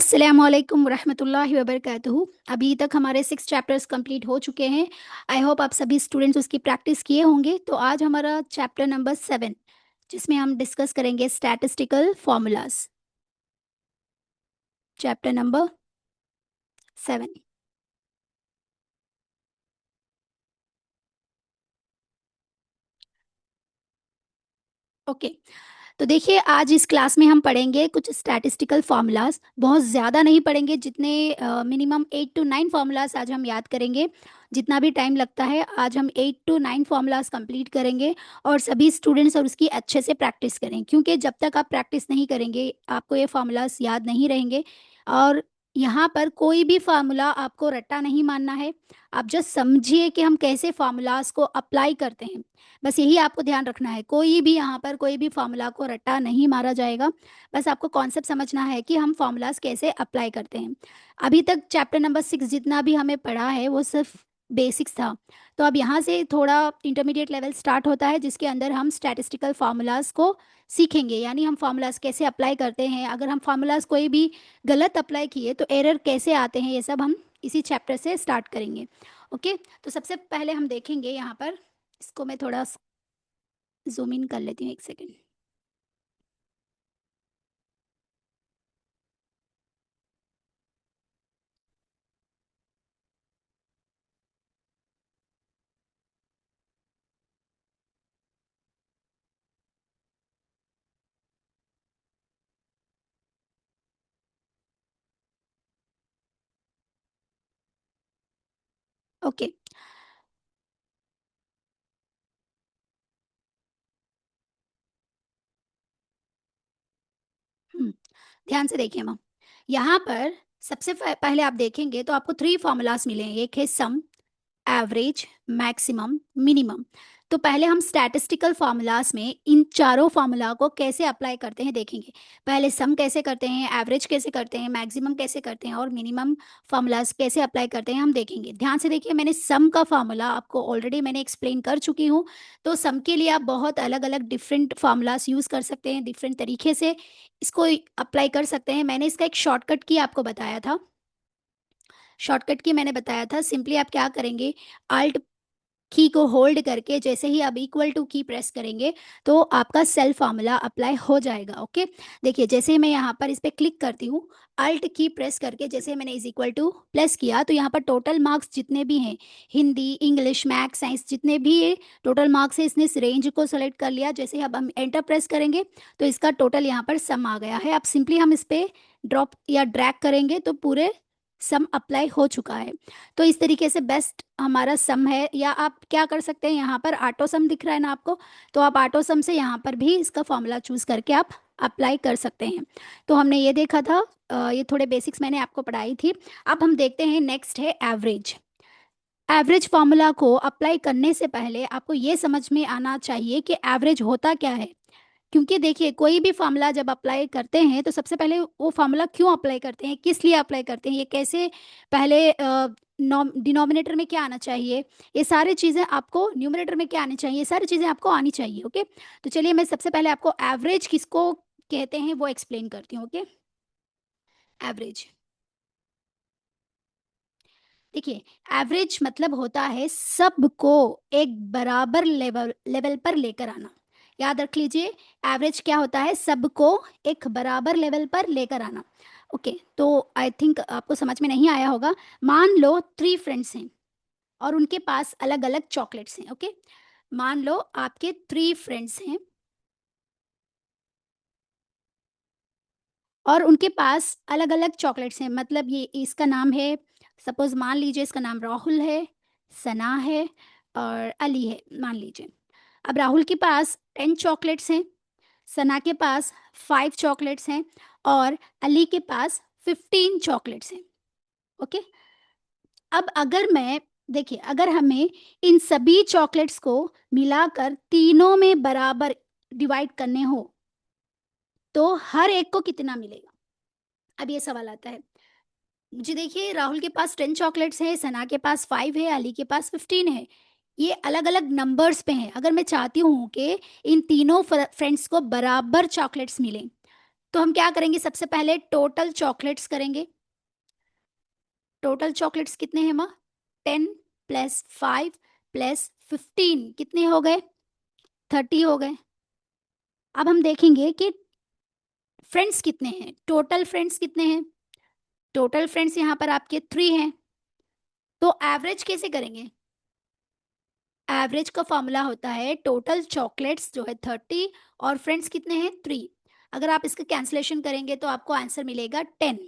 अस्सलामुअलैकुम रहमतुल्लाहि वबरकातुहू। अभी तक हमारे 6 चैप्टर्स कंप्लीट हो चुके हैं। आई होप आप सभी स्टूडेंट्स उसकी प्रैक्टिस किए होंगे। तो आज हमारा चैप्टर नंबर 7, जिसमें हम डिस्कस करेंगे statistical formulas. Chapter number 7। Okay, तो देखिए आज इस क्लास में हम पढ़ेंगे कुछ स्टैटिस्टिकल फार्मूलाज। बहुत ज़्यादा नहीं पढ़ेंगे, जितने मिनिमम 8 to 9 फार्मूलाज आज हम याद करेंगे। जितना भी टाइम लगता है आज हम 8 to 9 फार्मूलाज कंप्लीट करेंगे। और सभी स्टूडेंट्स और उसकी अच्छे से प्रैक्टिस करें, क्योंकि जब तक आप प्रैक्टिस नहीं करेंगे आपको ये फार्मूलाज याद नहीं रहेंगे। और यहाँ पर कोई भी फार्मूला आपको रट्टा नहीं मानना है। आप जस्ट समझिए कि हम कैसे फार्मूलाज को अप्लाई करते हैं, बस यही आपको ध्यान रखना है। कोई भी यहाँ पर कोई भी फार्मूला को रट्टा नहीं मारा जाएगा। बस आपको कॉन्सेप्ट समझना है कि हम फार्मूलाज कैसे अप्लाई करते हैं। अभी तक चैप्टर नंबर 6 जितना भी हमें पढ़ा है वो सिर्फ बेसिक्स था। तो अब यहाँ से थोड़ा इंटरमीडिएट लेवल स्टार्ट होता है, जिसके अंदर हम स्टैटिस्टिकल फार्मूलाज को सीखेंगे। यानी हम फार्मूलाज कैसे अप्लाई करते हैं, अगर हम फार्मूलाज कोई भी गलत अप्लाई किए तो एरर कैसे आते हैं, ये सब हम इसी चैप्टर से स्टार्ट करेंगे। ओके, तो सबसे पहले हम देखेंगे यहाँ पर, इसको मैं थोड़ा जूम इन कर लेती हूँ, एक सेकेंड। ओके, ध्यान से देखिए मैम। यहाँ पर सबसे पहले आप देखेंगे तो आपको 3 फार्मूलाज मिले हैं। एक है सम, एवरेज, मैक्सिमम, मिनिमम। तो पहले हम स्टैटिस्टिकल फार्मूलाज में इन चारों फार्मूला को कैसे अप्लाई करते हैं देखेंगे। पहले सम कैसे करते हैं, एवरेज कैसे करते हैं, मैक्सिमम कैसे करते हैं और मिनिमम फार्मूलाज कैसे अप्लाई करते हैं हम देखेंगे। ध्यान से देखिए, मैंने सम का फार्मूला आपको ऑलरेडी मैंने एक्सप्लेन कर चुकी हूँ। तो सम के लिए आप बहुत अलग अलग डिफरेंट फार्मूलाज यूज़ कर सकते हैं, डिफरेंट तरीके से इसको अप्लाई कर सकते हैं। मैंने इसका एक शॉर्टकट की आपको बताया था। शॉर्टकट की मैंने बताया था, सिंपली आप क्या करेंगे, अल्ट की को होल्ड करके जैसे ही आप इक्वल टू की प्रेस करेंगे तो आपका सेल फार्मूला अप्लाई हो जाएगा। ओके, देखिए जैसे ही मैं यहाँ पर इस पर क्लिक करती हूँ, अल्ट की प्रेस करके जैसे ही मैंने इज इक्वल टू प्लस किया तो यहाँ पर टोटल मार्क्स जितने भी हैं, हिंदी, इंग्लिश, मैथ्स, साइंस, जितने भी ये टोटल मार्क्स है, इसने इस रेंज को सेलेक्ट कर लिया। जैसे ही अब हम एंटर प्रेस करेंगे तो इसका टोटल यहाँ पर सम आ गया है। अब सिंपली हम इस पर ड्रॉप या ड्रैग करेंगे तो पूरे सम अप्लाई हो चुका है। तो इस तरीके से बेस्ट हमारा सम है। या आप क्या कर सकते हैं, यहाँ पर ऑटो सम दिख रहा है ना आपको, तो आप ऑटो सम से यहाँ पर भी इसका फॉर्मूला चूज करके आप अप्लाई कर सकते हैं। तो हमने ये देखा था, ये थोड़े बेसिक्स मैंने आपको पढ़ाई थी। अब हम देखते हैं, नेक्स्ट है एवरेज। एवरेज फार्मूला को अप्लाई करने से पहले आपको ये समझ में आना चाहिए कि एवरेज होता क्या है। क्योंकि देखिए कोई भी फार्मूला जब अप्लाई करते हैं तो सबसे पहले वो फार्मूला क्यों अप्लाई करते हैं, किस लिए अप्लाई करते हैं, ये कैसे, पहले डिनोमिनेटर में क्या आना चाहिए, ये सारी चीज़ें आपको, न्यूमरेटर में क्या आनी चाहिए, ये सारी चीज़ें आपको आनी चाहिए। ओके, तो चलिए मैं सबसे पहले आपको एवरेज किसको कहते हैं वो एक्सप्लेन करती हूँ। ओके, एवरेज, देखिए एवरेज मतलब होता है सबको एक बराबर लेवल लेवल पर लेकर आना। याद रख लीजिए, एवरेज क्या होता है, सबको एक बराबर लेवल पर लेकर आना। ओके, तो आई थिंक आपको समझ में नहीं आया होगा। मान लो 3 फ्रेंड्स हैं और उनके पास अलग अलग चॉकलेट्स हैं। ओके, मान लो आपके 3 फ्रेंड्स हैं और उनके पास अलग अलग चॉकलेट्स हैं। मतलब ये इसका नाम है, सपोज मान लीजिए इसका नाम राहुल है, सना है और अली है, मान लीजिए। अब राहुल के पास 10 चॉकलेट्स हैं, सना के पास 5 चॉकलेट्स हैं और अली के पास 15 चॉकलेट्स हैं। ओके, अब अगर मैं, देखिए अगर हमें इन सभी चॉकलेट्स को मिलाकर तीनों में बराबर डिवाइड करने हो तो हर एक को कितना मिलेगा। अब ये सवाल आता है जी। देखिए राहुल के पास 10 चॉकलेट्स है, सना के पास 5 है, अली के पास 15 है। ये अलग अलग नंबर्स पे हैं। अगर मैं चाहती हूँ कि इन तीनों फ्रेंड्स को बराबर चॉकलेट्स मिलें तो हम क्या करेंगे, सबसे पहले टोटल चॉकलेट्स करेंगे। टोटल चॉकलेट्स कितने हैं माँ? 10 प्लस 5 प्लस 15 कितने हो गए? 30 हो गए। अब हम देखेंगे कि फ्रेंड्स कितने हैं, टोटल फ्रेंड्स कितने हैं। टोटल फ्रेंड्स यहाँ पर आपके 3 हैं। तो एवरेज कैसे करेंगे? एवरेज का फॉर्मूला होता है टोटल चॉकलेट्स जो है 30 और फ्रेंड्स कितने हैं 3। अगर आप इसका कैंसलेशन करेंगे तो आपको आंसर मिलेगा 10,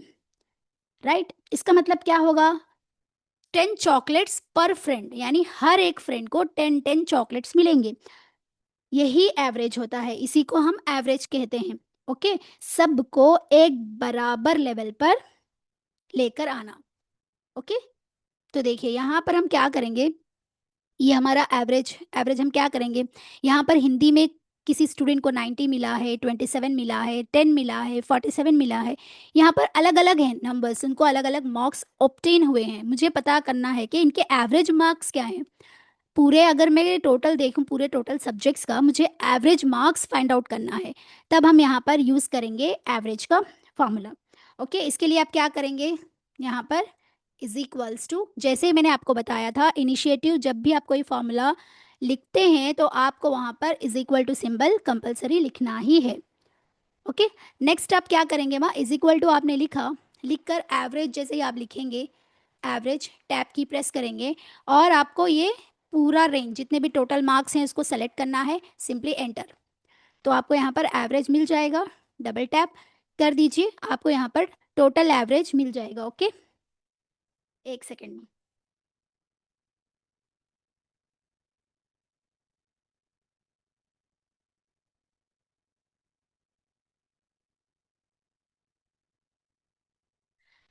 राइट। इसका मतलब क्या होगा? 10 चॉकलेट्स पर फ्रेंड, यानी हर एक फ्रेंड को 10 चॉकलेट्स मिलेंगे। यही एवरेज होता है, इसी को हम एवरेज कहते हैं। ओके, सबको एक बराबर लेवल पर लेकर आना। ओके, तो देखिए यहाँ पर हम क्या करेंगे, ये हमारा एवरेज, एवरेज हम क्या करेंगे, यहाँ पर हिंदी में किसी स्टूडेंट को 90 मिला है, 27 मिला है, 10 मिला है, 47 मिला है। यहाँ पर अलग अलग हैं नंबर्स, उनको अलग अलग मार्क्स ऑब्टेन हुए हैं। मुझे पता करना है कि इनके एवरेज मार्क्स क्या हैं। पूरे अगर मैं टोटल देखूं, पूरे टोटल सब्जेक्ट्स का मुझे एवरेज मार्क्स फाइंड आउट करना है, तब हम यहाँ पर यूज़ करेंगे एवरेज का फॉर्मूला। ओके, इसके लिए आप क्या करेंगे, यहाँ पर इज इक्वल्स टू, जैसे मैंने आपको बताया था इनिशिएटिव, जब भी आप कोई फॉर्मूला लिखते हैं तो आपको वहाँ पर is equal to symbol compulsory लिखना ही है। ओके, नेक्स्ट आप क्या करेंगे माँ, इज इक्वल टू आपने लिखा, लिखकर एवरेज जैसे ही आप लिखेंगे, एवरेज टैब की प्रेस करेंगे और आपको ये पूरा रेंज जितने भी टोटल मार्क्स हैं उसको सेलेक्ट करना है, सिंपली एंटर। तो आपको यहाँ पर एवरेज मिल जाएगा, डबल टैप कर दीजिए, आपको यहाँ पर टोटल एवरेज मिल जाएगा। ओके, एक सेकेंड में।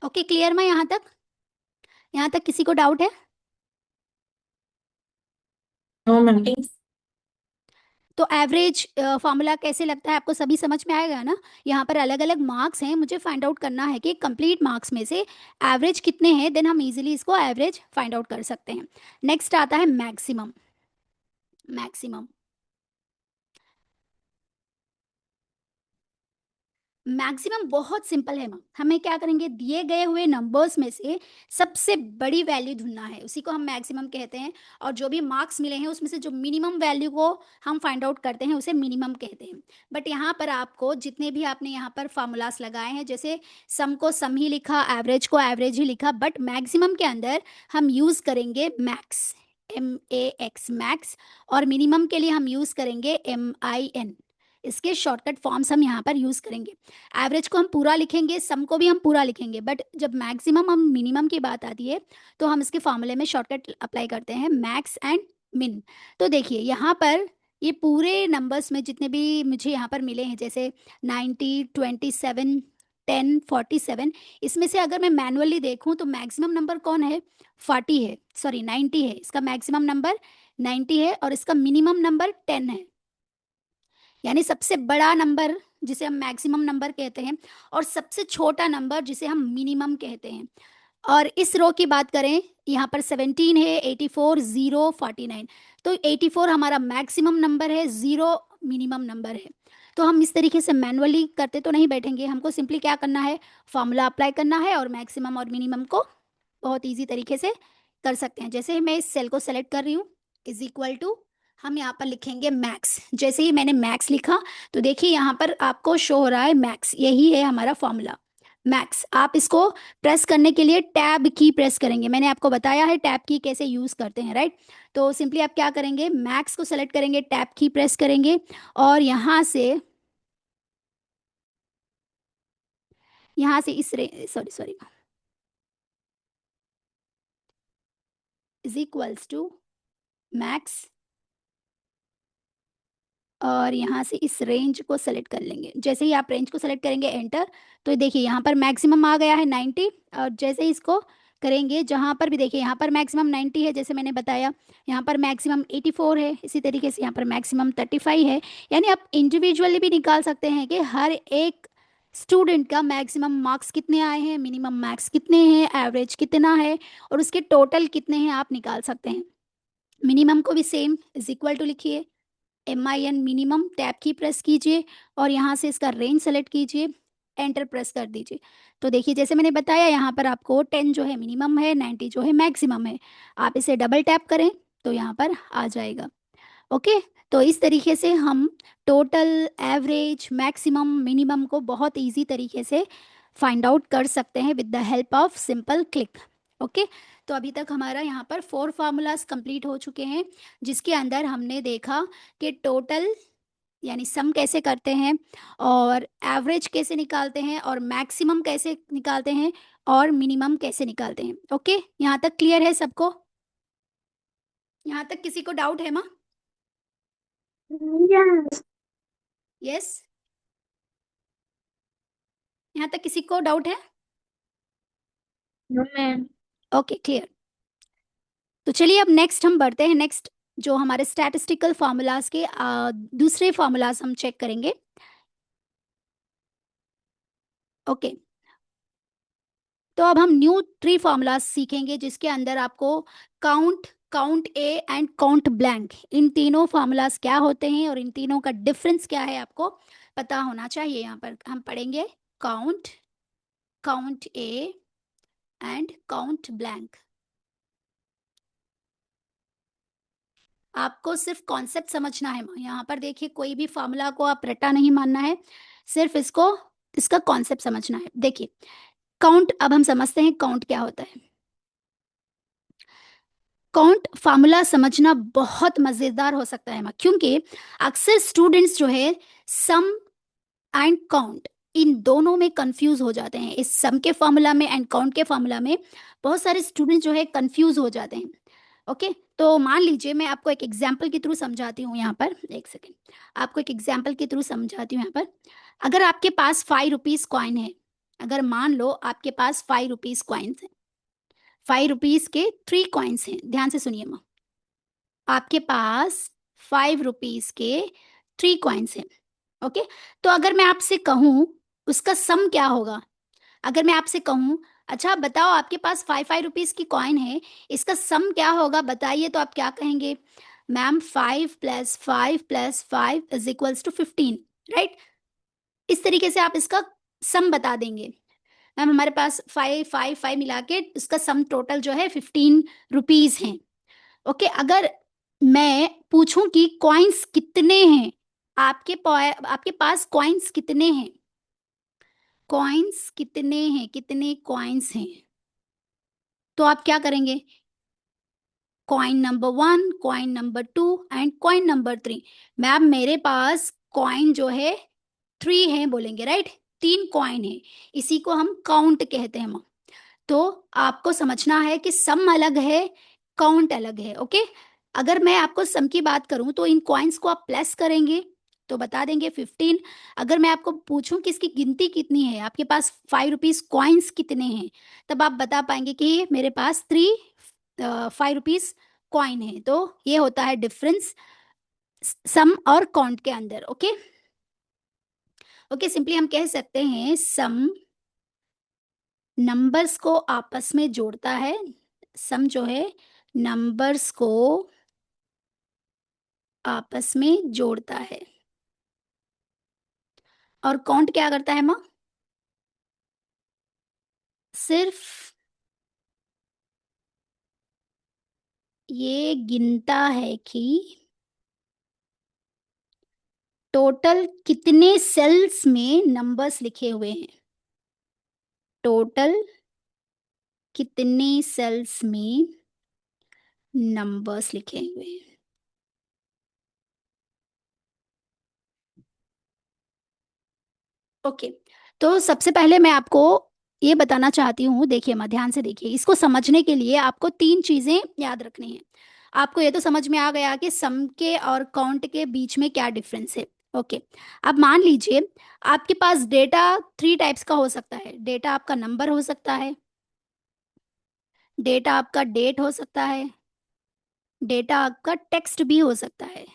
ओके, क्लियर मैं यहाँ तक? यहाँ तक किसी को डाउट है? No ma'am. तो एवरेज फॉर्मूला कैसे लगता है आपको सभी समझ में आएगा ना। यहाँ पर अलग अलग मार्क्स हैं, मुझे फाइंड आउट करना है कि कंप्लीट मार्क्स में से एवरेज कितने हैं, देन हम इजीली इसको एवरेज फाइंड आउट कर सकते हैं। नेक्स्ट आता है मैक्सिमम। मैक्सिमम, मैक्सिमम बहुत सिंपल है मैम। हमें क्या करेंगे, दिए गए हुए नंबर्स में से सबसे बड़ी वैल्यू ढूंढना है, उसी को हम मैक्सिमम कहते हैं। और जो भी मार्क्स मिले हैं उसमें से जो मिनिमम वैल्यू को हम फाइंड आउट करते हैं उसे मिनिमम कहते हैं। बट यहाँ पर आपको जितने भी आपने यहाँ पर फार्मूलास लगाए हैं, जैसे सम को सम ही लिखा, एवरेज को एवरेज ही लिखा, बट मैक्सिमम के अंदर हम यूज़ करेंगे मैक्स, MAX मैक्स। और मिनिमम के लिए हम यूज़ करेंगे MIN। इसके शॉर्टकट फॉर्म्स हम यहाँ पर यूज़ करेंगे। एवरेज को हम पूरा लिखेंगे, सम को भी हम पूरा लिखेंगे, बट जब मैक्सिमम हम मिनिमम की बात आती है तो हम इसके फॉर्मूले में शॉर्टकट अप्लाई करते हैं, मैक्स एंड मिन। तो देखिए यहाँ पर ये पूरे नंबर्स में जितने भी मुझे यहाँ पर मिले हैं, जैसे 90, 27, 10, 47, इसमें से अगर मैं मैनुअली देखूँ तो मैक्सिमम नंबर कौन है, 40 है, सॉरी 90 है। इसका मैक्सिमम नंबर 90 है और इसका मिनिमम नंबर 10 है। यानी सबसे बड़ा नंबर जिसे हम मैक्सिमम नंबर कहते हैं और सबसे छोटा नंबर जिसे हम मिनिमम कहते हैं। और इस रो की बात करें, यहाँ पर 17 है, 84, 0, 49। तो 84 हमारा मैक्सिमम नंबर है, 0 मिनिमम नंबर है। तो हम इस तरीके से मैनुअली करते तो नहीं बैठेंगे, हमको सिंपली क्या करना है, फॉर्मूला अप्लाई करना है और मैक्सिमम और मिनिमम को बहुत ईजी तरीके से कर सकते हैं। जैसे मैं इस सेल को सेलेक्ट कर रही हूँ, इज इक्वल टू हम यहाँ पर लिखेंगे मैक्स। जैसे ही मैंने मैक्स लिखा तो देखिए यहाँ पर आपको शो हो रहा है मैक्स, यही है हमारा फॉर्मूला मैक्स। आप इसको प्रेस करने के लिए टैब की प्रेस करेंगे, मैंने आपको बताया है टैब की कैसे यूज़ करते हैं, राइट। तो सिंपली आप क्या करेंगे, मैक्स को सेलेक्ट करेंगे, टैब की प्रेस करेंगे और यहाँ से इस sorry sorry is equals to max और यहाँ से इस रेंज को सेलेक्ट कर लेंगे। जैसे ही आप रेंज को सेलेक्ट करेंगे एंटर, तो देखिए यहाँ पर मैक्सिमम आ गया है 90। और जैसे ही इसको करेंगे, जहाँ पर भी देखिए यहाँ पर मैक्सिमम 90 है जैसे मैंने बताया, यहाँ पर मैक्सिमम 84 है, इसी तरीके से यहाँ पर मैक्सिमम 35 है। यानी आप इंडिविजुअली भी निकाल सकते हैं कि हर एक स्टूडेंट का मैक्सिमम मार्क्स कितने आए हैं, मिनिमम मार्क्स कितने हैं, एवरेज कितना है और उसके टोटल कितने हैं, आप निकाल सकते हैं। मिनिमम को भी सेम इज इक्वल टू लिखिए, MIN मिनिमम, टैब की प्रेस कीजिए और यहाँ से इसका रेंज सेलेक्ट कीजिए, एंटर प्रेस कर दीजिए। तो देखिए जैसे मैंने बताया यहाँ पर आपको 10 जो है मिनिमम है, 90 जो है मैक्सिमम है। आप इसे डबल टैप करें तो यहाँ पर आ जाएगा। ओके, तो इस तरीके से हम टोटल, एवरेज, मैक्सिमम, मिनिमम को बहुत इजी तरीके से फाइंड आउट कर सकते हैं with the help of simple click. Okay, तो अभी तक हमारा यहाँ पर 4 फार्मूलाज कंप्लीट हो चुके हैं, जिसके अंदर हमने देखा कि टोटल यानी सम कैसे करते हैं, और एवरेज कैसे निकालते हैं, और मैक्सिमम कैसे निकालते हैं, और मिनिमम कैसे निकालते हैं। ओके, यहाँ तक क्लियर है सबको? यहाँ तक किसी को डाउट है माँ? Yes. यस, यहाँ तक किसी को डाउट है? No, ma'am. Okay, clear. तो चलिए अब नेक्स्ट हम बढ़ते हैं, नेक्स्ट जो हमारे स्टैटिस्टिकल फार्मूलाज के दूसरे फार्मूलाज हम चेक करेंगे। ओके, तो अब हम न्यू 3 फार्मूलाज सीखेंगे, जिसके अंदर आपको count, count A and count blank, इन तीनों फार्मूलाज क्या होते हैं और इन तीनों का डिफरेंस क्या है आपको पता होना चाहिए। यहाँ पर हम पढ़ेंगे count, count A and count blank. आपको सिर्फ कॉन्सेप्ट समझना है। यहाँ पर देखिए कोई भी फार्मूला को आप रट्टा नहीं मानना है, सिर्फ इसको, इसका कॉन्सेप्ट समझना है। देखिए काउंट, अब हम समझते हैं काउंट क्या होता है। काउंट फार्मूला समझना बहुत मजेदार हो सकता है, क्योंकि अक्सर स्टूडेंट्स जो है सम एंड काउंट इन दोनों में कंफ्यूज हो जाते हैं। इस सम के फार्मूला में एंड काउंट के फार्मूला में बहुत सारे स्टूडेंट्स जो है कंफ्यूज हो जाते हैं। ओके, तो मान लीजिए मैं आपको एक एग्जाम्पल के थ्रू समझाती हूँ। यहाँ पर एक सेकेंड, आपको एक एग्जाम्पल के थ्रू समझाती हूँ। यहाँ पर अगर आपके पास 5 रुपीज कॉइन है, अगर मान लो आपके पास 5 रुपीज कॉइन्स है, 5 रुपीज के 3 कॉइन्स हैं, ध्यान से सुनिए माँ, आपके पास 5 रुपीज के 3 कॉइन्स हैं। ओके, तो अगर मैं आपसे कहूँ उसका सम क्या होगा, अगर मैं आपसे कहूँ अच्छा बताओ आपके पास 5 5 रुपीज की कॉइन है, इसका सम क्या होगा बताइए, तो आप क्या कहेंगे? Ma'am 5 + 5 + 5 = 15, right? इस तरीके से आप इसका सम बता देंगे। मैम हमारे पास 5 5 5 मिला के इसका सम टोटल जो है 15 रुपीज है। ओके, अगर मैं पूछूं कि कॉइन्स कितने हैं, आपके पास कॉइन्स कितने हैं, कॉइन्स कितने हैं, कितने कॉइन्स हैं, तो आप क्या करेंगे? Coin number 1, coin number 2 and coin number 3। Ma'am मेरे पास कॉइन जो है 3 है बोलेंगे, राइट? 3 कॉइन है, इसी को हम काउंट कहते हैं। तो आपको समझना है कि सम अलग है, काउंट अलग है। ओके, अगर मैं आपको सम की बात करूं तो इन कॉइन्स को आप प्लस करेंगे तो बता देंगे 15। अगर मैं आपको पूछूं कि इसकी गिनती कितनी है, आपके पास 5 रुपीज कॉइन्स कितने हैं, तब आप बता पाएंगे कि मेरे पास 5 रुपीज कॉइन है। तो ये होता है डिफरेंस सम और काउंट के अंदर। ओके, ओके, सिंपली हम कह सकते हैं सम नंबर्स को आपस में जोड़ता है, सम जो है नंबर्स को आपस में जोड़ता है, और काउंट क्या करता है माँ? सिर्फ ये गिनता है कि टोटल कितने सेल्स में नंबर्स लिखे हुए हैं, टोटल कितने सेल्स में नंबर्स लिखे हुए हैं। ओके, तो सबसे पहले मैं आपको ये बताना चाहती हूँ, देखिए माँ ध्यान से देखिए, इसको समझने के लिए आपको 3 चीजें याद रखनी है। आपको ये तो समझ में आ गया कि सम के और काउंट के बीच में क्या डिफरेंस है। ओके, अब मान लीजिए आपके पास डेटा 3 टाइप्स का हो सकता है। डेटा आपका नंबर हो सकता है, डेटा आपका डेट हो सकता है, डेटा आपका टेक्स्ट भी हो सकता है,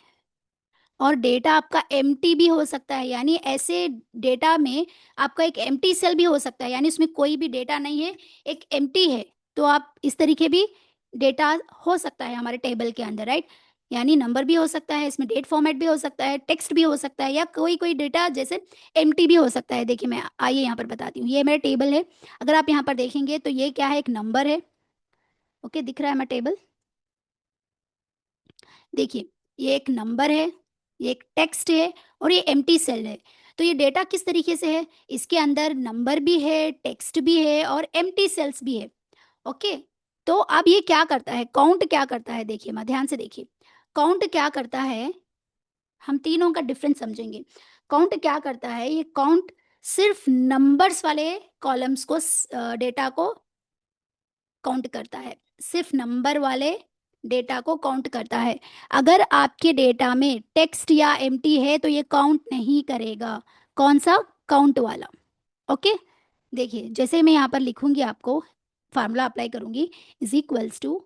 और डेटा आपका एम्प्टी भी हो सकता है। यानी ऐसे डेटा में आपका एक एम्प्टी सेल भी हो सकता है, यानी उसमें कोई भी डेटा नहीं है, एक एम्प्टी है। तो आप इस तरीके भी डेटा हो सकता है हमारे टेबल के अंदर, राइट? यानी नंबर भी हो सकता है, इसमें डेट फॉर्मेट भी हो सकता है, टेक्स्ट भी हो सकता है, या कोई कोई डेटा जैसे एम्प्टी भी हो सकता है। देखिए मैं आइए यहाँ पर बताती हूँ, ये मेरा टेबल है। अगर आप यहाँ पर देखेंगे तो ये क्या है, एक नंबर है। ओके, दिख रहा है हमारा टेबल। देखिए ये एक नंबर है, ये एक टेक्स्ट है, और ये एम्प्टी सेल है। तो ये डेटा किस तरीके से है, इसके अंदर नंबर भी है, टेक्स्ट भी है, और एम्प्टी सेल्स भी है। ओके, तो अब ये क्या करता है, काउंट क्या करता है, देखिए मैं ध्यान से देखिए। काउंट क्या करता है, हम तीनों का डिफरेंस समझेंगे। काउंट क्या करता है, ये काउंट सिर्फ नंबर्स वाले कॉलम्स को, डेटा को काउंट करता है, सिर्फ नंबर वाले डेटा को काउंट करता है। अगर आपके डेटा में टेक्स्ट या एम्प्टी है तो ये काउंट नहीं करेगा। कौन सा, काउंट वाला। ओके, देखिए जैसे मैं यहाँ पर लिखूंगी, आपको फार्मूला अप्लाई करूंगी, इज इक्वल्स टू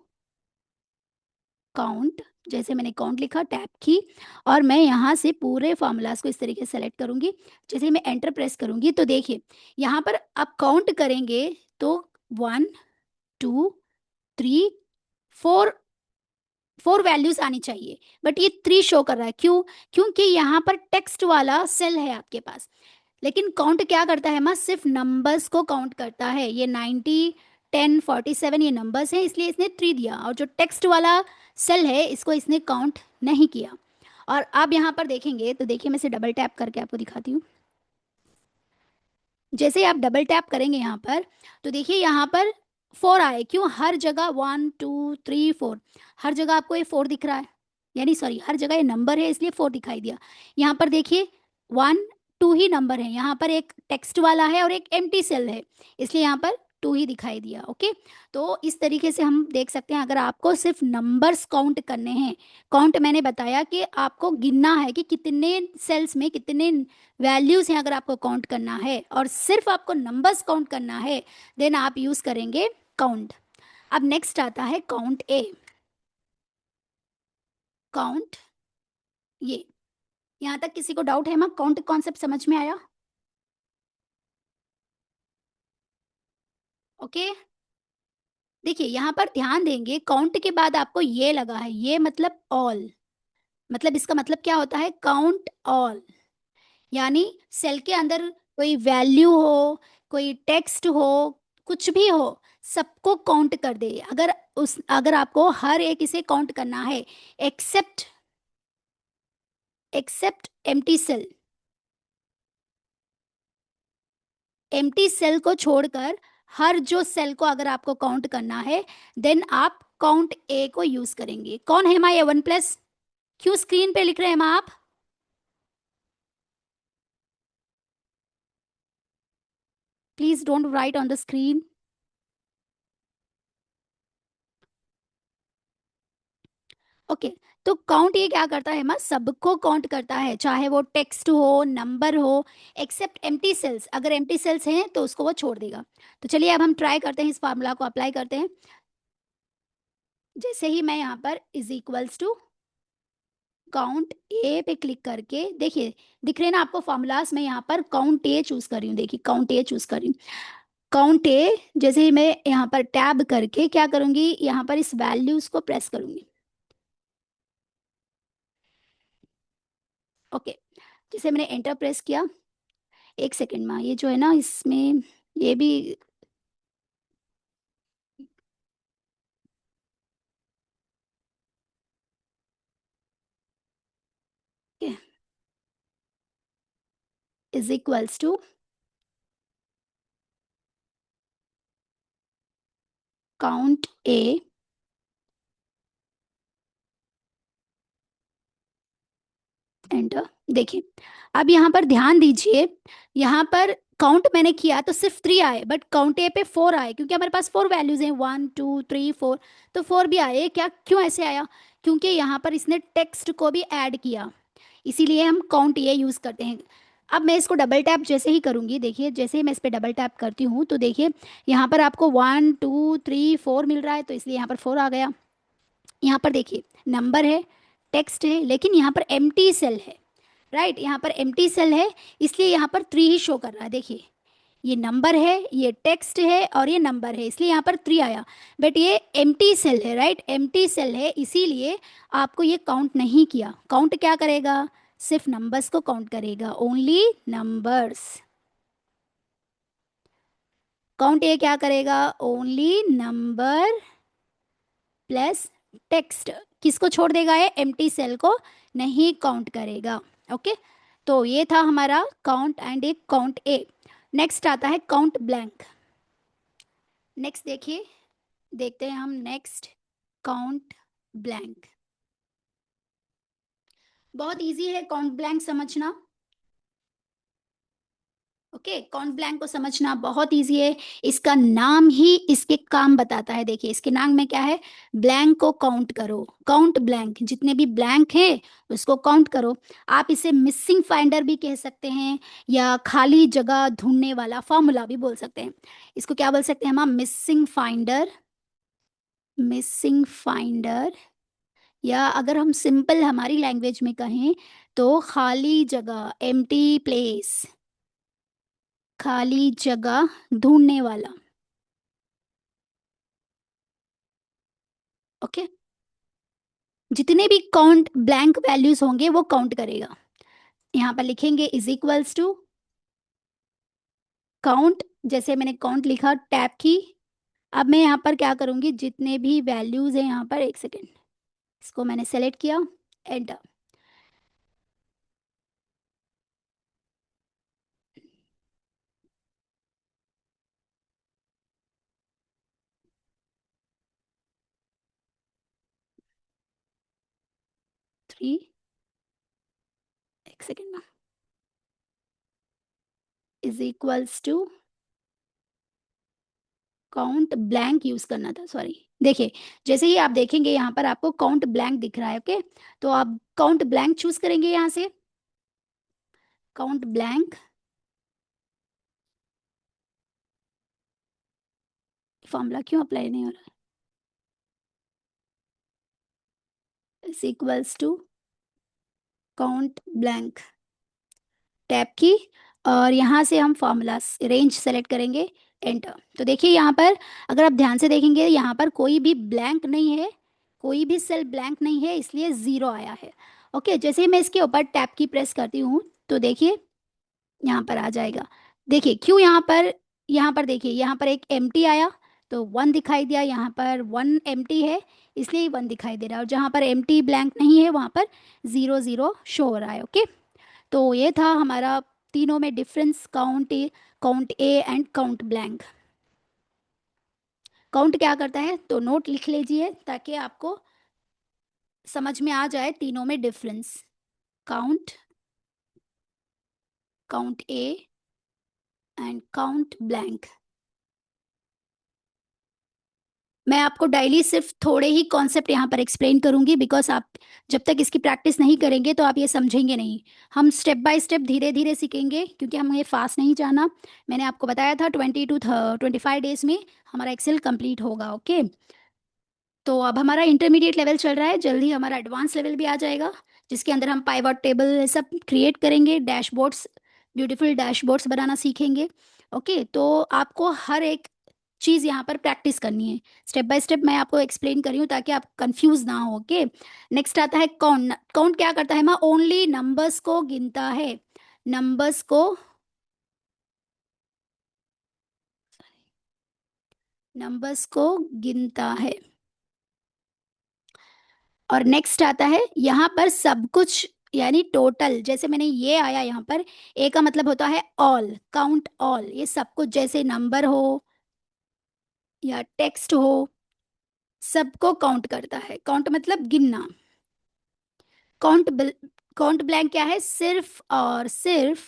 काउंट। जैसे मैंने काउंट लिखा, टैब की, और मैं यहाँ से पूरे फार्मूलाज को इस तरीके से सेलेक्ट करूंगी। जैसे मैं एंटर प्रेस करूंगी तो देखिए यहाँ पर आप काउंट करेंगे तो 1 2 3 4, 4 वैल्यूज आनी चाहिए, बट ये 3 शो कर रहा है। क्यों, क्योंकि यहाँ पर टेक्स्ट वाला सेल है आपके पास। लेकिन काउंट क्या करता है, माँ सिर्फ नंबर्स को काउंट करता है। ये 90 10 47 ये नंबर्स हैं, इसलिए इसने 3 दिया, और जो टेक्स्ट वाला सेल है इसको इसने काउंट नहीं किया। और अब यहाँ पर देखेंगे तो देखिए मैं इसे डबल टैप करके आपको दिखाती हूँ। जैसे आप डबल टैप करेंगे यहाँ पर तो देखिए यहाँ पर 4 आए। क्यों, हर जगह 1 2 3 4, हर जगह आपको ये 4 दिख रहा है, यानी सॉरी हर जगह ये नंबर है इसलिए 4 दिखाई दिया। यहाँ पर देखिए 1 2 ही नंबर है, यहाँ पर एक टेक्स्ट वाला है और एक एम्प्टी सेल है, इसलिए यहाँ पर 2 ही दिखाई दिया। ओके, तो इस तरीके से हम देख सकते हैं। अगर आपको सिर्फ नंबर्स काउंट करने हैं, काउंट मैंने बताया कि आपको गिनना है कि कितने सेल्स में कितने वैल्यूज हैं, अगर आपको काउंट करना है और सिर्फ आपको नंबर्स काउंट करना है, देन आप यूज करेंगे काउंट। अब नेक्स्ट आता है काउंट ए। काउंट ये, यहाँ तक किसी को डाउट है? मैं काउंट कॉन्सेप्ट समझ में आया? ओके, देखिए यहाँ पर ध्यान देंगे, काउंट के बाद आपको ये लगा है, ये मतलब ऑल, मतलब इसका मतलब क्या होता है, काउंट ऑल। यानी सेल के अंदर कोई वैल्यू हो, कोई टेक्स्ट हो, कुछ भी हो, सबको काउंट कर दे। अगर आपको हर एक इसे काउंट करना है, except except empty cell, empty cell को छोड़कर हर जो सेल को अगर आपको काउंट करना है, देन आप काउंट ए को यूज करेंगे। कौन है माँ ये 1+? क्यों स्क्रीन पे लिख रहे हैं माँ आप? Please don't write on the screen. Okay, तो काउंट ये क्या करता है माँ, सबको काउंट करता है, चाहे वो टेक्स्ट हो, नंबर हो, एक्सेप्ट एम्प्टी सेल्स। अगर एम्प्टी सेल्स हैं तो उसको वो छोड़ देगा। तो चलिए अब हम ट्राई करते हैं, इस फार्मूला को अप्लाई करते हैं। जैसे ही मैं यहाँ पर इज इक्वल्स टू काउंट ए पे क्लिक करके, देखिए दिख रहे हैं ना आपको फार्मूलाज, में यहाँ पर काउंट ए चूज कर रही हूँ। देखिए काउंट ए चूज कर रही हूँ, काउंट ए। जैसे ही मैं यहाँ पर टैब करके क्या करूंगी, यहाँ पर इस वैल्यूज को प्रेस करूंगी। ओके, जैसे मैंने एंटर प्रेस किया, एक सेकेंड में, ये जो है ना इसमें ये भी is equals to count A, enter. देखिए अब यहाँ पर ध्यान दीजिए, यहाँ पर काउंट मैंने किया तो सिर्फ 3 आए, बट काउंट ए पे 4 आए, क्योंकि हमारे पास 4 वैल्यूज हैं, 1 2 3 4, तो 4 भी आए। क्या, क्यों ऐसे आया, क्योंकि यहाँ पर इसने टेक्स्ट को भी ऐड किया, इसीलिए हम काउंट ये यूज करते हैं। अब मैं इसको डबल टैप जैसे ही करूंगी, देखिए जैसे ही मैं इस पर डबल टैप करती हूँ तो देखिए यहाँ पर आपको 1 2 3 4 मिल रहा है, तो इसलिए यहाँ पर 4 आ गया। यहाँ पर देखिए नंबर है, टेक्स्ट है, लेकिन यहाँ पर एम्प्टी सेल है। राइट, यहाँ पर एम्प्टी सेल है, इसलिए यहाँ पर 3 ही शो कर रहा है। देखिए ये नंबर है, ये टेक्स्ट है और ये नंबर है, इसलिए यहाँ पर 3 आया। बट ये एम्प्टी सेल है, राइट, एम्प्टी सेल है, इसीलिए आपको ये काउंट नहीं किया। काउंट क्या करेगा, सिर्फ नंबर्स को काउंट करेगा, ओनली नंबर्स। काउंट ये क्या करेगा, ओनली नंबर प्लस टेक्स्ट। किसको छोड़ देगा, ये एम्प्टी सेल को नहीं काउंट करेगा। ओके, तो ये था हमारा काउंट एंड एक काउंट ए। नेक्स्ट आता है काउंट ब्लैंक। नेक्स्ट देखिए, देखते हैं हम नेक्स्ट काउंट ब्लैंक। बहुत इजी है काउंट ब्लैंक समझना। ओके, काउंट ब्लैंक को समझना बहुत इजी है, इसका नाम ही इसके काम बताता है। देखिए इसके नाम में क्या है, ब्लैंक को काउंट करो, काउंट ब्लैंक, जितने भी ब्लैंक है उसको काउंट करो। आप इसे मिसिंग फाइंडर भी कह सकते हैं, या खाली जगह ढूंढने वाला फॉर्मूला भी बोल सकते हैं। इसको क्या बोल सकते हैं हम, मिसिंग फाइंडर, मिसिंग फाइंडर, या अगर हम सिंपल हमारी लैंग्वेज में कहें तो खाली जगह, एम्प्टी प्लेस, खाली जगह ढूंढने वाला। ओके, जितने भी काउंट ब्लैंक वैल्यूज होंगे वो काउंट करेगा। यहाँ पर लिखेंगे इज इक्वल्स टू काउंट, जैसे मैंने काउंट लिखा टैब की। अब मैं यहाँ पर क्या करूँगी, जितने भी वैल्यूज हैं यहाँ पर, एक सेकेंड, इसको मैंने सेलेक्ट किया, एंटर। 3, एक सेकेंड में, is equals to count blank use करना था, सॉरी। देखिए जैसे ही आप देखेंगे यहाँ पर आपको काउंट ब्लैंक दिख रहा है, ओके, तो आप काउंट ब्लैंक चूज करेंगे यहाँ से, काउंट ब्लैंक। फॉर्मूला क्यों अप्लाई नहीं हो रहा है, is equals to count blank, tab की, और यहाँ से हम फॉर्मूला रेंज सेलेक्ट करेंगे, एंटर। तो देखिए यहाँ पर अगर आप ध्यान से देखेंगे यहाँ पर कोई भी ब्लैंक नहीं है, कोई भी सेल ब्लैंक नहीं है, इसलिए 0 आया है। ओके, जैसे ही मैं इसके ऊपर टैब की प्रेस करती हूँ तो देखिए यहाँ पर आ जाएगा। देखिए क्यों, यहाँ पर देखिए यहाँ पर एक एम्प्टी आया तो 1 दिखाई दिया, यहाँ पर 1 एम्प्टी है इसलिए 1 दिखाई दे रहा है, और जहाँ पर एम्प्टी ब्लैंक नहीं है वहाँ पर 0 0 शो हो रहा है। ओके, तो ये था हमारा तीनों में difference, count A and count blank. Count क्या करता है तो नोट लिख लीजिए ताकि आपको समझ में आ जाए तीनों में difference. Count, count A and count blank. मैं आपको डेली सिर्फ थोड़े ही कॉन्सेप्ट यहाँ पर एक्सप्लेन करूंगी, बिकॉज आप जब तक इसकी प्रैक्टिस नहीं करेंगे तो आप ये समझेंगे नहीं। हम स्टेप बाय स्टेप धीरे धीरे सीखेंगे, क्योंकि हमें फास्ट नहीं जाना। मैंने आपको बताया था 20 to 25 डेज में हमारा एक्सेल कंप्लीट होगा। ओके, तो अब हमारा इंटरमीडिएट लेवल चल रहा है, जल्दी हमारा एडवांस लेवल भी आ जाएगा, जिसके अंदर हम पाइवट टेबल सब क्रिएट करेंगे, डैशबोर्ड्स, ब्यूटीफुल डैशबोर्ड्स बनाना सीखेंगे। ओके, तो आपको हर एक चीज़ यहाँ पर प्रैक्टिस करनी है, स्टेप बाय स्टेप मैं आपको एक्सप्लेन कर रही हूँ ताकि आप कंफ्यूज ना हो। ओके, नेक्स्ट आता है काउंट। काउंट क्या करता है, माँ ओनली नंबर्स को गिनता है, नंबर्स को, नंबर्स को गिनता है। और नेक्स्ट आता है यहाँ पर सब कुछ, यानी टोटल, जैसे मैंने ये आया यहाँ पर, ए का मतलब होता है ऑल, काउंट ऑल, ये सब कुछ, जैसे नंबर हो या टेक्स्ट हो, सबको काउंट करता है। काउंट मतलब गिनना। काउंट काउंट ब्लैंक क्या है, सिर्फ और सिर्फ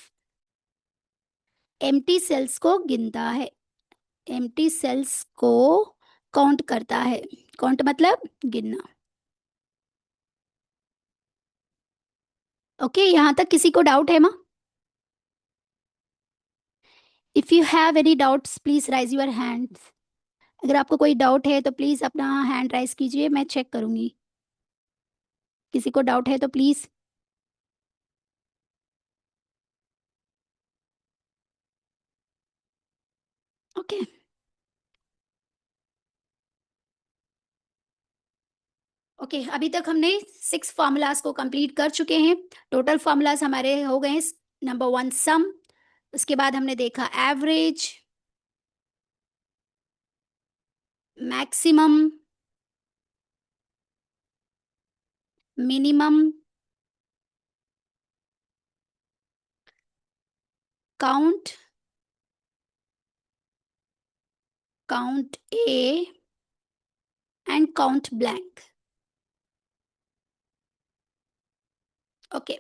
एम्प्टी सेल्स को गिनता है, एम्प्टी सेल्स को काउंट करता है। काउंट मतलब गिनना। ओके, यहाँ तक किसी को डाउट है माँ? If you have any doubts please rise your hands. अगर आपको कोई डाउट है तो प्लीज अपना हैंड राइज कीजिए, मैं चेक करूंगी। किसी को डाउट है तो प्लीज। ओके ओके, अभी तक हमने 6 फॉर्मूलाज को कंप्लीट कर चुके हैं। टोटल फॉर्मूलाज हमारे हो गए हैं। नंबर 1 सम, उसके बाद हमने देखा average, maximum, minimum, count, count A and count blank. Okay,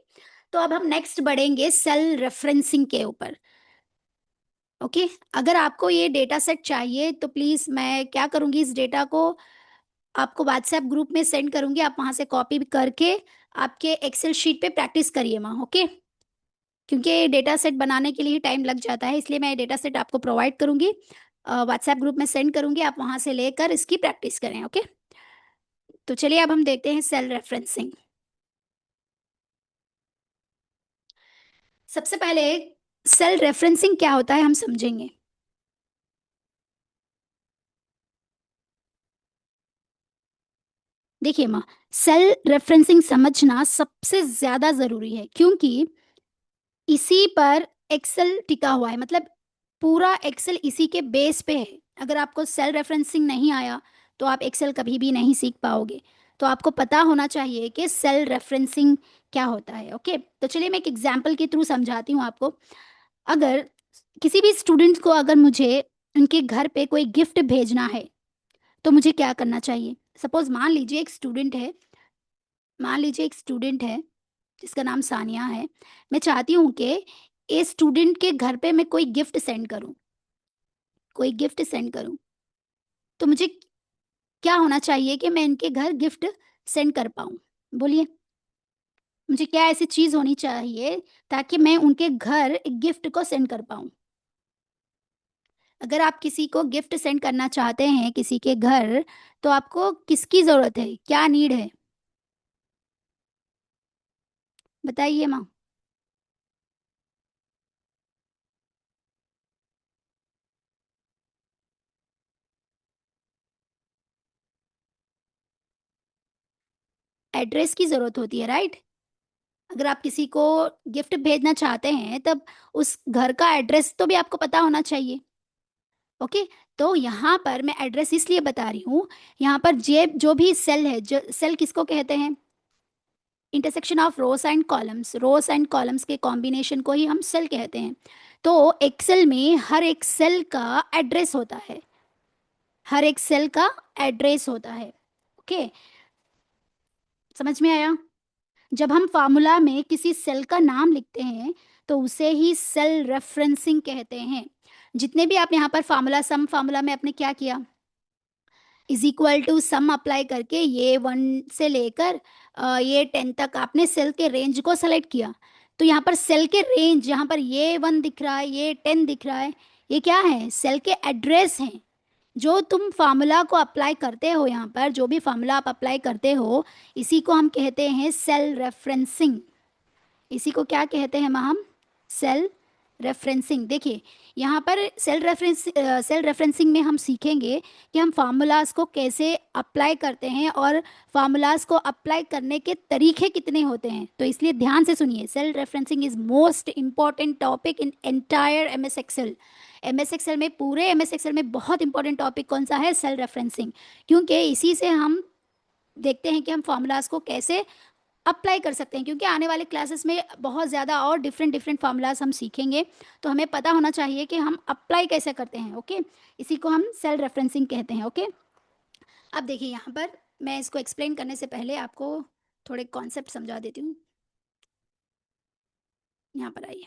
तो अब हम नेक्स्ट बढ़ेंगे सेल रेफरेंसिंग के ऊपर। ओके अगर आपको ये डेटा सेट चाहिए तो प्लीज मैं क्या करूंगी, इस डेटा को आपको व्हाट्सएप ग्रुप में सेंड करूंगी, आप वहां से कॉपी करके आपके एक्सेल शीट पे प्रैक्टिस करिए माँ। ओके, क्योंकि डेटा सेट बनाने के लिए टाइम लग जाता है, इसलिए मैं डेटा सेट आपको प्रोवाइड करूंगी, व्हाट्सएप ग्रुप में सेंड करूंगी, आप वहां से लेकर इसकी प्रैक्टिस करें। ओके, तो चलिए अब हम देखते हैं सेल रेफरेंसिंग। सबसे पहले सेल रेफरेंसिंग क्या होता है हम समझेंगे। देखिए माँ, सेल रेफरेंसिंग समझना सबसे ज्यादा जरूरी है, क्योंकि इसी पर एक्सेल टिका हुआ है, मतलब पूरा एक्सेल इसी के बेस पे है। अगर आपको सेल रेफरेंसिंग नहीं आया तो आप एक्सेल कभी भी नहीं सीख पाओगे। तो आपको पता होना चाहिए कि सेल रेफरेंसिंग क्या होता है। ओके, तो चलिए मैं एक एग्जांपल के थ्रू समझाती हूँ आपको। अगर किसी भी स्टूडेंट को अगर मुझे उनके घर पे कोई गिफ्ट भेजना है तो मुझे क्या करना चाहिए। सपोज मान लीजिए एक स्टूडेंट है जिसका नाम सानिया है। मैं चाहती हूँ कि इस स्टूडेंट के घर पे मैं कोई गिफ्ट सेंड करूँ। तो मुझे क्या होना चाहिए कि मैं इनके घर गिफ्ट सेंड कर पाऊँ। बोलिए, मुझे क्या ऐसी चीज़ होनी चाहिए ताकि मैं उनके घर एक गिफ्ट को सेंड कर पाऊँ। अगर आप किसी को गिफ्ट सेंड करना चाहते हैं किसी के घर, तो आपको किसकी ज़रूरत है, क्या नीड है, बताइए माँ। एड्रेस की ज़रूरत होती है, राइट। अगर आप किसी को गिफ्ट भेजना चाहते हैं तब उस घर का एड्रेस तो भी आपको पता होना चाहिए। ओके, तो यहाँ पर मैं एड्रेस इसलिए बता रही हूँ, यहाँ पर जेब जो भी सेल है, जो सेल किसको कहते हैं, intersection of rows and columns के कॉम्बिनेशन को ही हम सेल कहते हैं। तो एक्सेल में हर एक सेल का एड्रेस होता है, हर एक सेल का एड्रेस होता है। ओके, समझ में आया। जब हम फार्मूला में किसी सेल का नाम लिखते हैं तो उसे ही सेल रेफरेंसिंग कहते हैं। जितने भी आप यहाँ पर सम फार्मूला में आपने क्या किया, is equal to sum apply करके ये 1 से लेकर ये 10 तक आपने सेल के रेंज को सेलेक्ट किया। तो यहाँ पर सेल के रेंज, यहाँ पर ये 1 दिख रहा है, ये 10 दिख रहा है, ये क्या है, सेल के एड्रेस हैं। जो तुम फार्मूला को अप्लाई करते हो, यहाँ पर जो भी फार्मूला आप अप्लाई करते हो, इसी को हम कहते हैं सेल रेफरेंसिंग। इसी को क्या कहते हैं हम, सेल रेफरेंसिंग। देखिए यहाँ पर सेल रेफरेंसिंग में हम सीखेंगे कि हम फार्मूलाज को कैसे अप्लाई करते हैं और फार्मूलाज को अप्लाई करने के तरीके कितने होते हैं। तो इसलिए ध्यान से सुनिए, cell referencing is most important topic in entire MS Excel. MS Excel में, पूरे एमएस एक्सेल में बहुत इंपॉर्टेंट टॉपिक कौन सा है, सेल रेफरेंसिंग। क्योंकि इसी से हम देखते हैं कि हम फार्मूलाज को कैसे अप्लाई कर सकते हैं, क्योंकि आने वाले क्लासेस में बहुत ज़्यादा और डिफरेंट डिफरेंट फार्मूलाज हम सीखेंगे। तो हमें पता होना चाहिए कि हम अप्लाई कैसे करते हैं। ओके, इसी को हम सेल रेफरेंसिंग कहते हैं। ओके, अब देखिए यहाँ पर मैं इसको एक्सप्लेन करने से पहले आपको थोड़े कॉन्सेप्ट समझा देती हूँ। यहाँ पर आइए।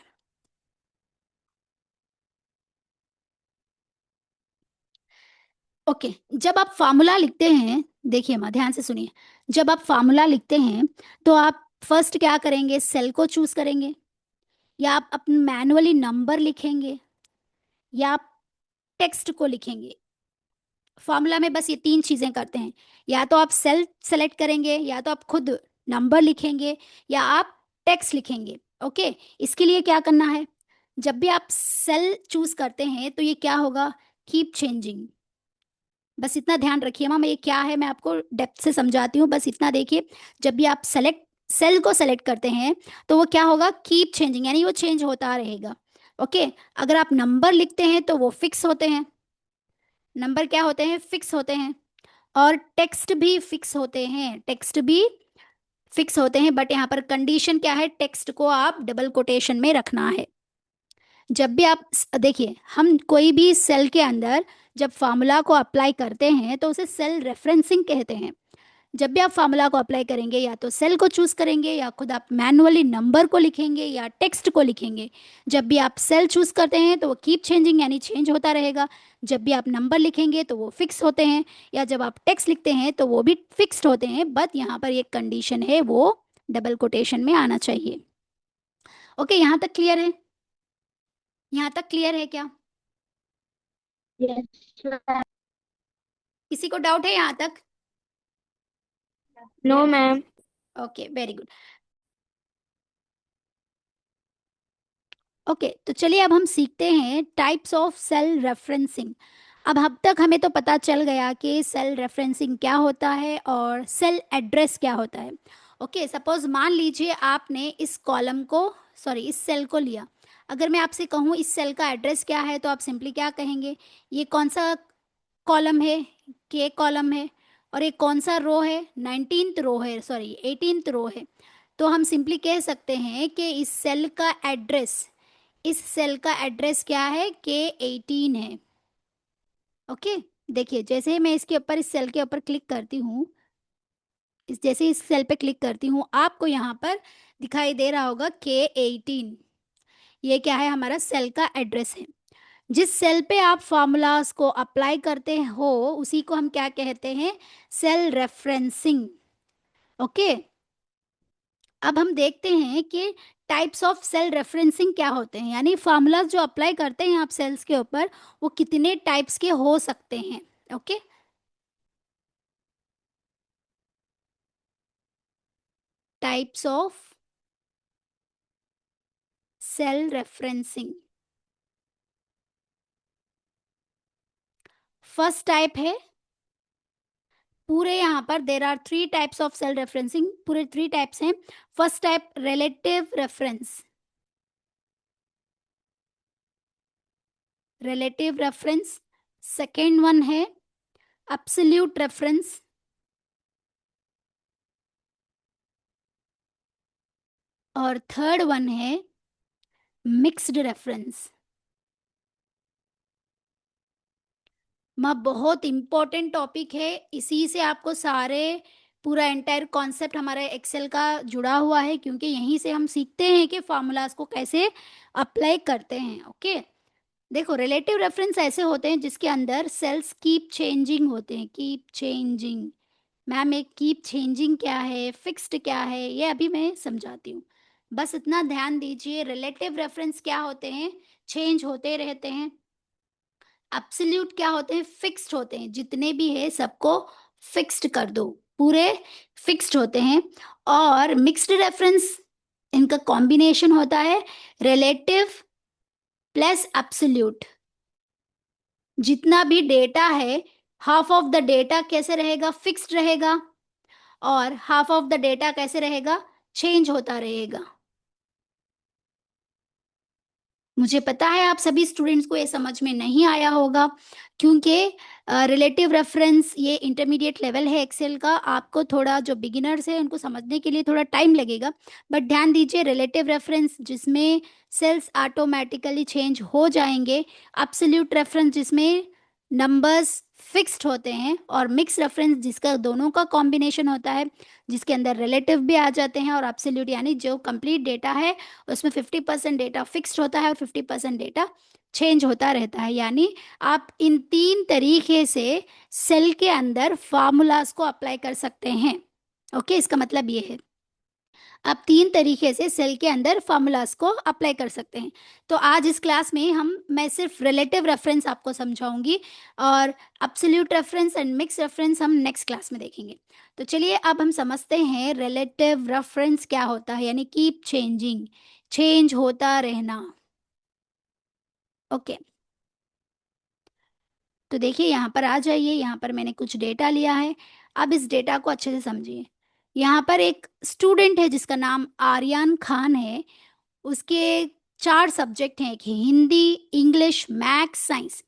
ओके, जब आप फार्मूला लिखते हैं, देखिए माँ ध्यान से सुनिए, जब आप फार्मूला लिखते हैं तो आप फर्स्ट क्या करेंगे, सेल को चूज करेंगे, या आप अपने मैनुअली नंबर लिखेंगे, या आप टेक्स्ट को लिखेंगे। फॉर्मूला में बस ये 3 चीजें करते हैं, या तो आप सेल सेलेक्ट करेंगे, या तो आप खुद नंबर लिखेंगे, या आप टेक्स्ट लिखेंगे। ओके, इसके लिए क्या करना है, जब भी आप सेल चूज करते हैं तो ये क्या होगा कीप चेंजिंग। बस इतना ध्यान रखिए मैम, ये क्या है मैं आपको डेप्थ से समझाती हूँ, बस इतना देखिए। जब भी आप सेलेक्ट सेल को सेलेक्ट करते हैं तो वो क्या होगा, कीप चेंजिंग, यानी वो चेंज होता रहेगा। ओके। अगर आप नंबर लिखते हैं तो वो फिक्स होते हैं, नंबर क्या होते हैं, फिक्स होते हैं। और टेक्स्ट भी फिक्स होते हैं, टेक्स्ट भी फिक्स होते हैं, बट यहाँ पर कंडीशन क्या है, टेक्स्ट को आप डबल कोटेशन में रखना है। जब भी आप देखिए, हम कोई भी सेल के अंदर जब फार्मूला को अप्लाई करते हैं तो उसे सेल रेफरेंसिंग कहते हैं। जब भी आप फार्मूला को अप्लाई करेंगे, या तो सेल को चूज करेंगे, या खुद आप मैनुअली नंबर को लिखेंगे, या टेक्स्ट को लिखेंगे। जब भी आप सेल चूज करते हैं तो वो कीप चेंजिंग यानी चेंज होता रहेगा। जब भी आप नंबर लिखेंगे तो वो फिक्स होते हैं, या जब आप टेक्स्ट लिखते हैं तो वो भी फिक्स्ड होते हैं, बट यहाँ पर एक कंडीशन है, वो डबल कोटेशन में आना चाहिए। ओके, यहाँ तक क्लियर है? यहाँ तक क्लियर है क्या? Yes ma'am. किसी को डाउट है यहाँ तक? No ma'am. Okay, very good. Okay, तो चलिए अब हम सीखते हैं टाइप्स ऑफ सेल रेफरेंसिंग। अब तक हमें तो पता चल गया कि सेल रेफरेंसिंग क्या होता है और सेल एड्रेस क्या होता है। ओके, सपोज मान लीजिए आपने इस कॉलम को, सॉरी इस सेल को लिया। अगर मैं आपसे कहूँ इस सेल का एड्रेस क्या है, तो आप सिंपली क्या कहेंगे, ये कौन सा कॉलम है, के कॉलम है, और ये कौन सा रो है, 19th रो है, सॉरी 18th रो है। तो हम सिंपली कह सकते हैं कि इस सेल का एड्रेस क्या है, K18 है। ओके। देखिए, जैसे ही मैं इसके ऊपर, इस सेल के ऊपर क्लिक करती हूँ, जैसे इस सेल पे क्लिक करती हूँ, आपको यहाँ पर दिखाई दे रहा होगा K18। ये क्या है, हमारा सेल का एड्रेस है। जिस सेल पे आप फॉर्मूलाज को अप्लाई करते हो उसी को हम क्या कहते हैं, सेल रेफरेंसिंग। ओके। अब हम देखते हैं कि टाइप्स ऑफ सेल रेफरेंसिंग क्या होते हैं, यानी फार्मूलाज जो अप्लाई करते हैं आप सेल्स के ऊपर, वो कितने टाइप्स के हो सकते हैं। Okay. Types of cell referencing. First type है, पूरे यहाँ पर there are 3 types of cell referencing, पूरे 3 टाइप्स हैं। First type relative reference, relative reference. Second one है एब्सोल्यूट रेफरेंस, और थर्ड वन है मिक्स्ड रेफरेंस। माँ, बहुत इंपॉर्टेंट टॉपिक है, इसी से आपको सारे पूरा एंटायर कॉन्सेप्ट हमारे एक्सेल का जुड़ा हुआ है, क्योंकि यहीं से हम सीखते हैं कि फार्मूलाज को कैसे अप्लाई करते हैं। ओके। देखो, रिलेटिव रेफरेंस ऐसे होते हैं जिसके अंदर सेल्स कीप चेंजिंग होते हैं, कीप चेंजिंग। मैम, एक कीप चेंजिंग क्या है, फिक्स्ड क्या है, ये अभी मैं समझाती हूँ। बस इतना ध्यान दीजिए, रिलेटिव रेफरेंस क्या होते हैं, चेंज होते रहते हैं। एब्सोल्यूट क्या होते हैं, फिक्स्ड होते हैं, जितने भी है सबको फिक्स्ड कर दो, पूरे फिक्स्ड होते हैं। और मिक्स्ड रेफरेंस, इनका कॉम्बिनेशन होता है रिलेटिव प्लस एब्सोल्यूट। जितना भी डेटा है, हाफ ऑफ द डेटा कैसे रहेगा, फिक्स्ड रहेगा, और हाफ ऑफ द डेटा कैसे रहेगा, चेंज होता रहेगा। मुझे पता है आप सभी स्टूडेंट्स को ये समझ में नहीं आया होगा, क्योंकि रिलेटिव रेफरेंस ये इंटरमीडिएट लेवल है एक्सेल का, आपको थोड़ा, जो बिगिनर्स है उनको समझने के लिए थोड़ा टाइम लगेगा। बट ध्यान दीजिए, रिलेटिव रेफरेंस जिसमें सेल्स ऑटोमेटिकली चेंज हो जाएंगे, एब्सोल्यूट रेफरेंस जिसमें नंबर्स फिक्स्ड होते हैं, और मिक्स रेफरेंस जिसका दोनों का कॉम्बिनेशन होता है, जिसके अंदर रिलेटिव भी आ जाते हैं और एब्सोल्यूट, यानी जो कंप्लीट डेटा है उसमें 50% डेटा फिक्स्ड होता है और 50% डेटा चेंज होता रहता है। यानी आप इन 3 तरीके से सेल के अंदर फार्मूलाज को अप्लाई कर सकते हैं। ओके, इसका मतलब ये है, आप 3 तरीके से सेल के अंदर फार्मूलाज को अप्लाई कर सकते हैं। तो आज इस क्लास में मैं सिर्फ रिलेटिव रेफरेंस आपको समझाऊंगी, और absolute reference and mix reference हम नेक्स्ट क्लास में देखेंगे। तो चलिए अब हम समझते हैं रिलेटिव रेफरेंस क्या होता है, यानी कीप चेंजिंग, चेंज होता रहना। ओके। तो देखिए यहाँ पर आ जाइए, यहाँ पर मैंने कुछ डेटा लिया है। अब इस डेटा को अच्छे से समझिए। यहाँ पर एक स्टूडेंट है जिसका नाम आर्यन खान है। उसके 4 सब्जेक्ट हैं, एक हिंदी, इंग्लिश, मैथ्स, साइंस।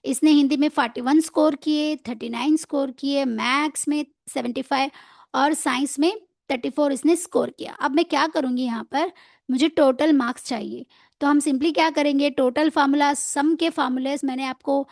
इसने हिंदी में 41 स्कोर किए, 39 स्कोर किए, मैथ्स में 75 और साइंस में 34 इसने स्कोर किया। अब मैं क्या करूँगी, यहाँ पर मुझे टोटल मार्क्स चाहिए। तो हम सिंपली क्या करेंगे, टोटल फार्मूला, सम के फार्मूलेस मैंने आपको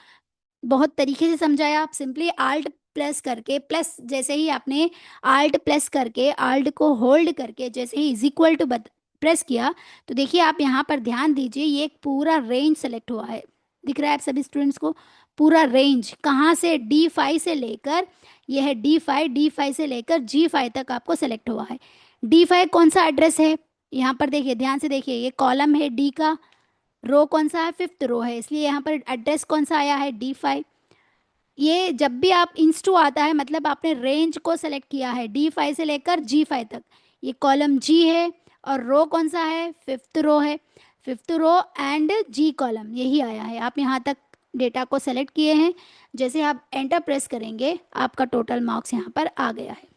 बहुत तरीके से समझाया। आप सिंपली आल्ट प्लस करके, प्लस जैसे ही आपने आल्ट प्लस करके, आल्ट को होल्ड करके जैसे ही इज इक्वल टू प्रेस किया, तो देखिए आप यहाँ पर ध्यान दीजिए, ये एक पूरा रेंज सेलेक्ट हुआ है। दिख रहा है आप सभी स्टूडेंट्स को? पूरा रेंज कहाँ से, D5 से लेकर, ये है D5 से लेकर G5 तक आपको सेलेक्ट हुआ है। D5 कौन सा एड्रेस है, यहाँ पर देखिए, ध्यान से देखिए, ये कॉलम है D का, रो कौन सा है, 5th रो है, इसलिए यहाँ पर एड्रेस कौन सा आया है, D5। ये जब भी आप इंस्टू आता है मतलब आपने रेंज को सेलेक्ट किया है, D5 से लेकर G5 तक। ये कॉलम G है और रो कौन सा है, 5th रो है, 5th row and G column, यही आया है। आप यहाँ तक डेटा को सेलेक्ट किए हैं। जैसे आप एंटर प्रेस करेंगे, आपका टोटल मार्क्स यहाँ पर आ गया है।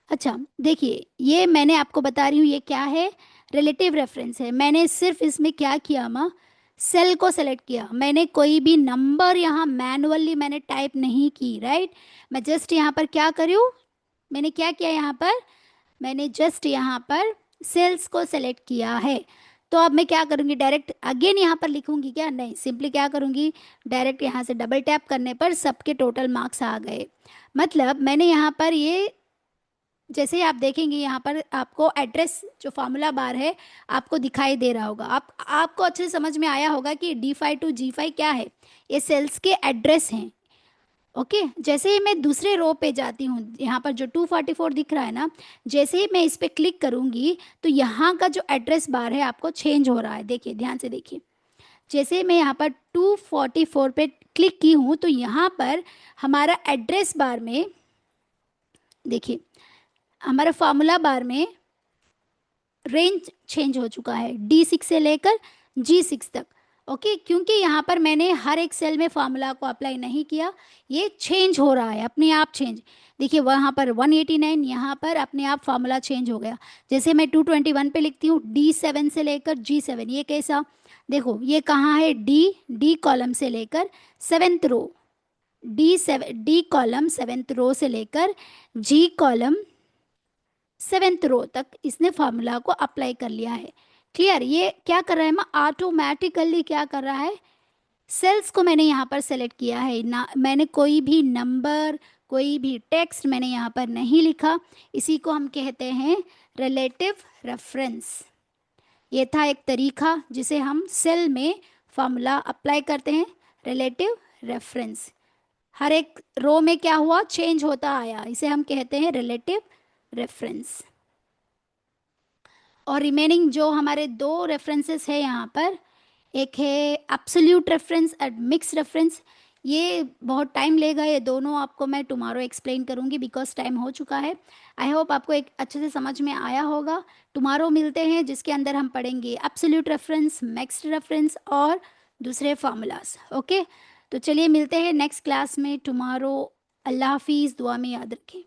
अच्छा देखिए, ये मैंने आपको बता रही हूँ, ये क्या है, रिलेटिव रेफरेंस है। मैंने सिर्फ इसमें क्या किया माँ, सेल को सेलेक्ट किया। मैंने कोई भी नंबर यहाँ मैनुअली मैंने टाइप नहीं की, राइट। मैं जस्ट यहाँ पर क्या करूँ, मैंने क्या किया यहाँ पर, मैंने जस्ट यहाँ पर सेल्स को सेलेक्ट किया है। तो अब मैं क्या करूँगी, डायरेक्ट अगेन यहाँ पर लिखूंगी क्या, नहीं, सिंपली क्या करूँगी, डायरेक्ट यहाँ से डबल टैप करने पर सबके टोटल मार्क्स आ गए। मतलब मैंने यहाँ पर ये, जैसे ही आप देखेंगे यहाँ पर आपको एड्रेस जो फार्मूला बार है आपको दिखाई दे रहा होगा। आपको अच्छे से समझ में आया होगा कि D5 टू G5 क्या है, ये सेल्स के एड्रेस हैं। ओके, जैसे ही मैं दूसरे रो पे जाती हूँ, यहाँ पर जो 244 दिख रहा है ना, जैसे ही मैं इस पर क्लिक करूँगी तो यहाँ का जो एड्रेस बार है आपको चेंज हो रहा है। देखिए ध्यान से देखिए, जैसे मैं यहाँ पर 244 पे क्लिक की हूँ तो यहाँ पर हमारा एड्रेस बार में देखिए, हमारा फार्मूला बार में रेंज चेंज हो चुका है, D6 से लेकर G6 तक। ओके, क्योंकि यहाँ पर मैंने हर एक सेल में फार्मूला को अप्लाई नहीं किया, ये चेंज हो रहा है अपने आप चेंज। देखिए वहाँ पर 189, यहाँ पर अपने आप फार्मूला चेंज हो गया। जैसे मैं 221 पे लिखती हूँ, D7 से लेकर G7, ये कैसा, देखो ये कहाँ है, डी कॉलम से लेकर 7th रो, डी कॉलम 7th रो से लेकर G कॉलम 7th रो तक इसने फार्मूला को अप्लाई कर लिया है। क्लियर, ये क्या कर रहा है, मैं ऑटोमेटिकली क्या कर रहा है, सेल्स को मैंने यहाँ पर सेलेक्ट किया है ना, मैंने कोई भी नंबर, कोई भी टेक्स्ट मैंने यहाँ पर नहीं लिखा। इसी को हम कहते हैं रिलेटिव रेफरेंस। ये था एक तरीका जिसे हम सेल में फार्मूला अप्लाई करते हैं, रिलेटिव रेफरेंस। हर एक रो में क्या हुआ, चेंज होता आया, इसे हम कहते हैं रिलेटिव रेफरेंस। और रिमेनिंग जो हमारे 2 रेफरेंसेस है यहाँ पर, एक है absolute reference and mix reference. ये बहुत टाइम लेगा, ये दोनों आपको मैं टुमारो एक्सप्लेन करूँगी बिकॉज टाइम हो चुका है। आई होप आपको एक अच्छे से समझ में आया होगा। टुमारो मिलते हैं जिसके अंदर हम पढ़ेंगे एब्सोल्यूट रेफरेंस, मिक्स्ड रेफरेंस और दूसरे फार्मूलाज। ओके, तो चलिए मिलते हैं नेक्स्ट क्लास में टुमारो। अल्लाह हाफिज़, दुआ में याद रखें।